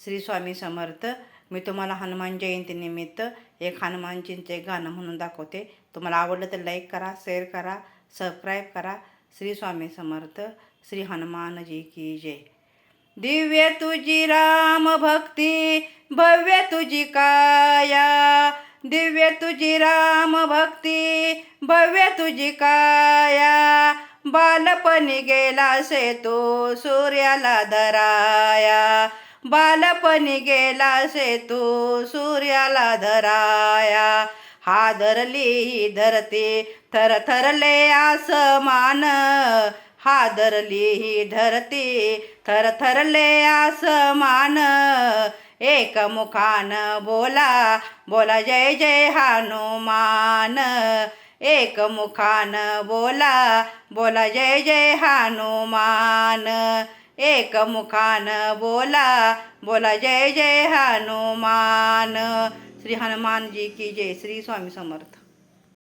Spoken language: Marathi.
श्री स्वामी समर्थ. मी तुम्हाला हनुमान जयंतीनिमित्त एक हनुमानजींचे गाणं म्हणून दाखवते. तुम्हाला आवडलं तर लाईक करा, शेअर करा, सबस्क्राईब करा. श्री स्वामी समर्थ. श्री हनुमानजी की जय. दिव्य तुझी राम भक्ती, भव्य तुझी काया. दिव्य तुझी राम भक्ती, भव्य तुझी काया. बालपणी गेला से तो सूर्याला धराया. बालपणी गेला से तू सूर्याला धराया. हादरली ही धरती, थरथरले आसमान. हादरली ही धरती, थरथरले आसमान. एक मुखान बोला, बोला जय जय हनुमान. एक मुखान बोला, बोला जय जय हनुमान. एक मुखान बोला, बोला जय जय हनुमान. श्री हनुमान जी की जय. श्री स्वामी समर्थ.